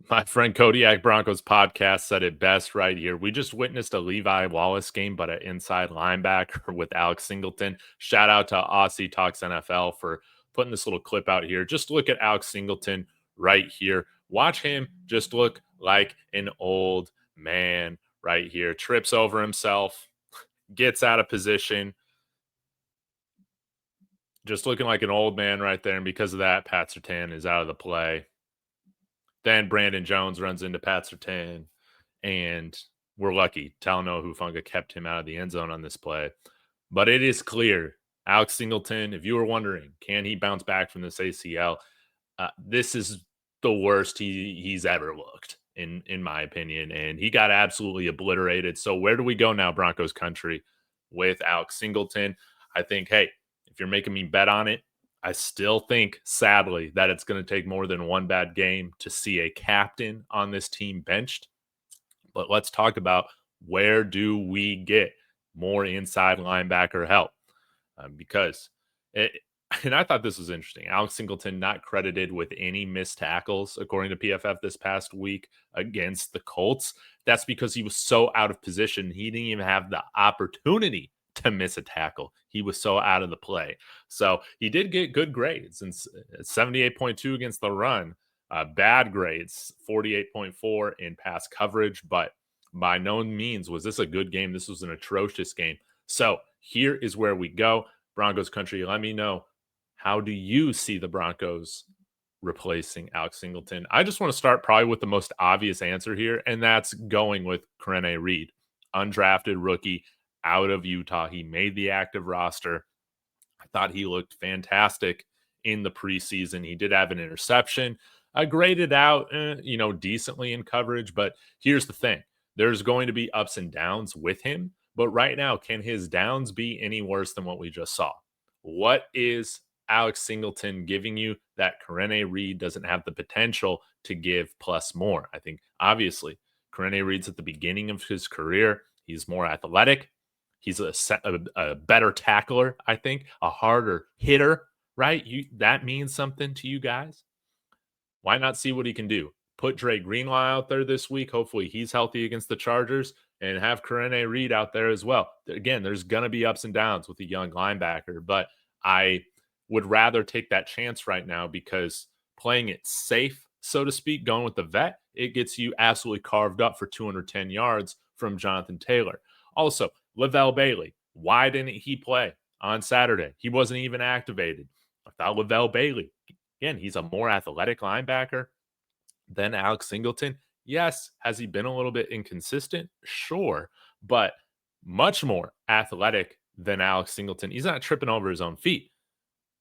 My friend Kodiak Broncos podcast said it best right here. We just witnessed a Levi Wallace game, but an inside linebacker with Alex Singleton. Shout out to Aussie Talks NFL for putting this little clip out here. Just look at Alex Singleton right here. Watch him just look like an old man right here. Trips over himself, gets out of position. Just looking like an old man right there. And because of that, Pat Surtain is out of the play. Then Brandon Jones runs into Pat Surtain, and we're lucky. Talanoa Hufanga kept him out of the end zone on this play. But it is clear, Alex Singleton, if you were wondering, can he bounce back from this ACL? This is the worst he's ever looked, in my opinion, and he got absolutely obliterated. So where do we go now, Broncos country, with Alex Singleton? I think, hey, if you're making me bet on it, I still think, sadly, that it's going to take more than one bad game to see a captain on this team benched. But let's talk about, where do we get more inside linebacker help? Because and I thought this was interesting. Alex Singleton not credited with any missed tackles, according to PFF, this past week against the Colts. That's because he was so out of position. He didn't even have the opportunity to miss a tackle. He was so out of the play. So he did get good grades, and 78.2 against the run. Bad grades, 48.4 in pass coverage, but by no means was this a good game. This was an atrocious game. So here is where we go. Broncos country, let me know, how do you see the Broncos replacing Alex Singleton? I just want to start probably with the most obvious answer here, and that's going with Karene Reid, undrafted rookie out of Utah. He made the active roster. I thought he looked fantastic in the preseason. He did have an interception. I graded out, decently in coverage, but here's the thing. There's going to be ups and downs with him, but right now, can his downs be any worse than what we just saw? What is Alex Singleton giving you that Karene Reid doesn't have the potential to give plus more? I think, obviously, Karene Reid's at the beginning of his career. He's more athletic. He's a better tackler, I think, a harder hitter, right? That means something to you guys. Why not see what he can do? Put Dre Greenlaw out there this week. Hopefully he's healthy against the Chargers, and have Karene Reid out there as well. Again, there's going to be ups and downs with a young linebacker, but I would rather take that chance right now, because playing it safe, so to speak, going with the vet, it gets you absolutely carved up for 210 yards from Jonathan Taylor. Also, Lavell Bailey, why didn't he play on Saturday? He wasn't even activated. I thought Lavell Bailey, again, he's a more athletic linebacker than Alex Singleton. Yes, has he been a little bit inconsistent? Sure, but much more athletic than Alex Singleton. He's not tripping over his own feet.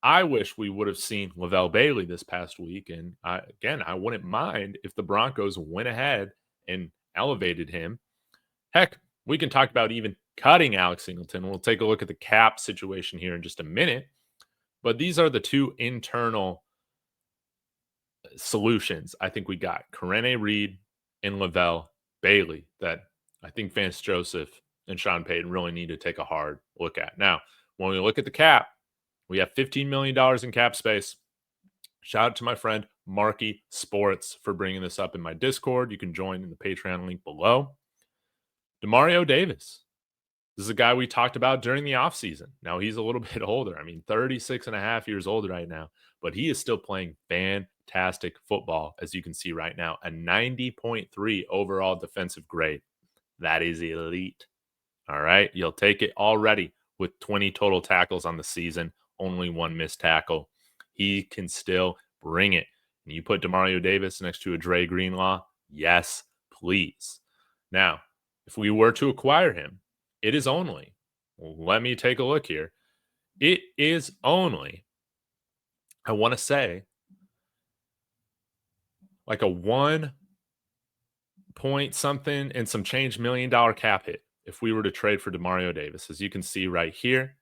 I wish we would have seen Lavell Bailey this past week, and I wouldn't mind if the Broncos went ahead and elevated him. Heck, we can talk about even cutting Alex Singleton. We'll take a look at the cap situation here in just a minute, but these are the two internal solutions I think we got: Karene Reid and Lavell Bailey, that I think Vance Joseph and Sean Payton really need to take a hard look at. Now, when we look at the cap, we have $15 million in cap space. Shout out to my friend Marky Sports for bringing this up in my Discord. You can join in the Patreon link below. Demario Davis. This is a guy we talked about during the offseason. Now, he's a little bit older. 36 and a half years old right now, but he is still playing fantastic football, as you can see right now. A 90.3 overall defensive grade. That is elite. All right. You'll take it already with 20 total tackles on the season, only one missed tackle. He can still bring it. And you put Demario Davis next to a Dre Greenlaw? Yes, please. Now, if we were to acquire him, it is only, let me take a look here. It is only, I want to say, like a 1 point something and some change $1 million cap hit if we were to trade for Demario Davis. As you can see right here,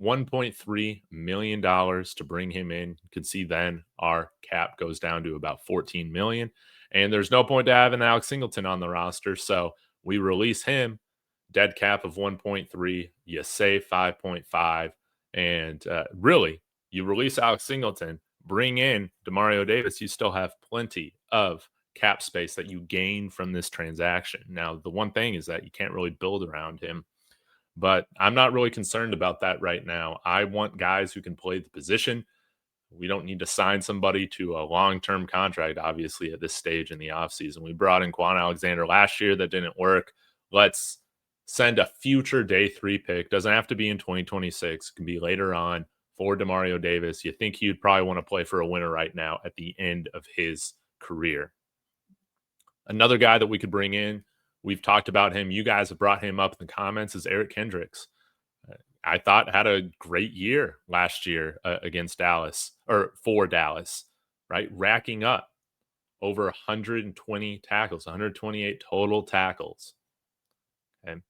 $1.3 million to bring him in. You can see then our cap goes down to about $14 million. And there's no point to having Alex Singleton on the roster. So we release him, dead cap of 1.3, you save 5.5. And really, you release Alex Singleton, bring in Demario Davis, you still have plenty of cap space that you gain from this transaction. Now, the one thing is that you can't really build around him, but I'm not really concerned about that right now. I want guys who can play the position. We don't need to sign somebody to a long-term contract, obviously, at this stage in the offseason. We brought in Quan Alexander last year. That didn't work. Let's send a future day 3 pick. Doesn't have to be in 2026. It can be later on for Demario Davis. You think he'd probably want to play for a winner right now at the end of his career. Another guy that we could bring in, we've talked about him. You guys have brought him up in the comments, is Eric Kendricks. I thought had a great year last year against Dallas, or for Dallas, right? Racking up over 120 tackles, 128 total tackles, and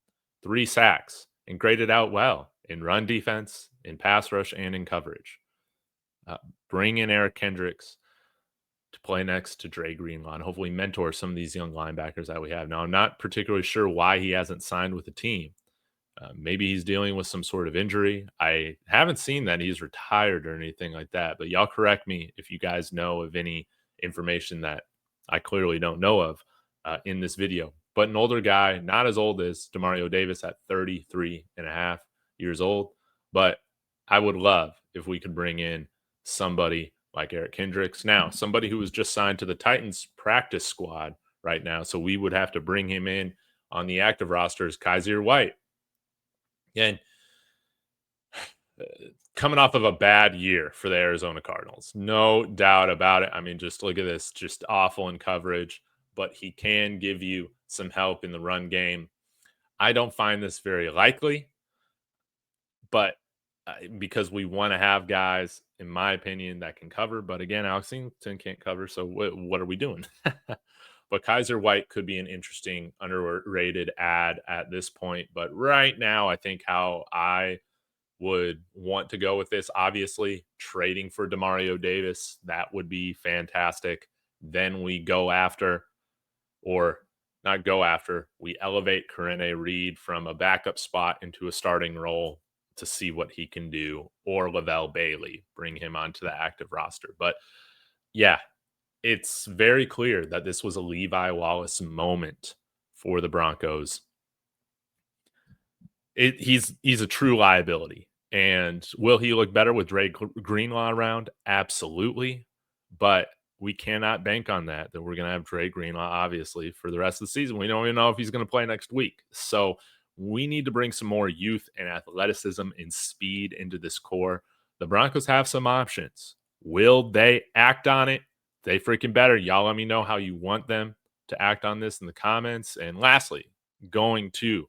3 sacks, and graded out well in run defense, in pass rush, and in coverage. Bring in Eric Kendricks to play next to Dre Greenlaw and hopefully mentor some of these young linebackers that we have. Now, I'm not particularly sure why he hasn't signed with the team. Maybe he's dealing with some sort of injury. I haven't seen that he's retired or anything like that, but y'all correct me if you guys know of any information that I clearly don't know of in this video. But an older guy, not as old as Demario Davis at 33 and a half years old. But I would love if we could bring in somebody like Eric Kendricks. Now, somebody who was just signed to the Titans practice squad right now, so we would have to bring him in on the active roster, is Kyzir White. And coming off of a bad year for the Arizona Cardinals, no doubt about it. I mean, just look at this, just awful in coverage, but he can give you some help in the run game. I don't find this very likely, but because we want to have guys, in my opinion, that can cover. But again, Alex Singleton can't cover, so what are we doing? But Kyzir White could be an interesting underrated ad at this point. But right now, I think how I would want to go with this, obviously, trading for Demario Davis, that would be fantastic. Then we go after, or not go after, we elevate Karene Reid from a backup spot into a starting role to see what he can do, or Lavell Bailey, bring him onto the active roster. But yeah, it's very clear that this was a Levi Wallace moment for the Broncos. He's a true liability. And will he look better with Dre Greenlaw around? Absolutely. But we cannot bank on that we're going to have Dre Greenlaw, obviously, for the rest of the season. We don't even know if he's going to play next week. So we need to bring some more youth and athleticism and speed into this core. The Broncos have some options. Will they act on it? They freaking better. Y'all let me know how you want them to act on this in the comments. And lastly, going to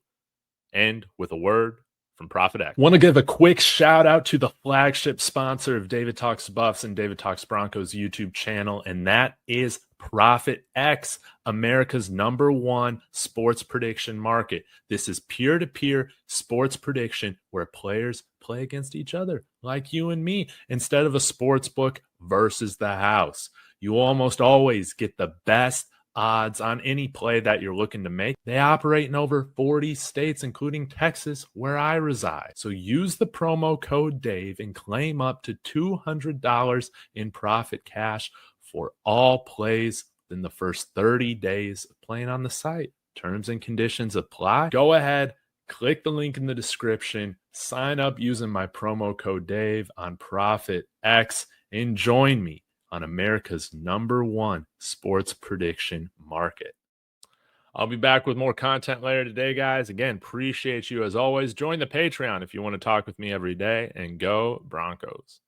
end with a word from Prophet X. Want to give a quick shout out to the flagship sponsor of David Talks Buffs and David Talks Broncos YouTube channel, and that is Prophet X, America's #1 sports prediction market. This is peer-to-peer sports prediction where players play against each other, like you and me, instead of a sports book versus the house. You almost always get the best odds on any play that you're looking to make. They operate in over 40 states, including Texas, where I reside. So use the promo code Dave and claim up to $200 in profit cash for all plays in the first 30 days of playing on the site. Terms and conditions apply. Go ahead, click the link in the description, sign up using my promo code Dave on Prophet X, and join me on America's #1 sports prediction market. I'll be back with more content later today, guys. Again, appreciate you as always. Join the Patreon if you want to talk with me every day, and go Broncos.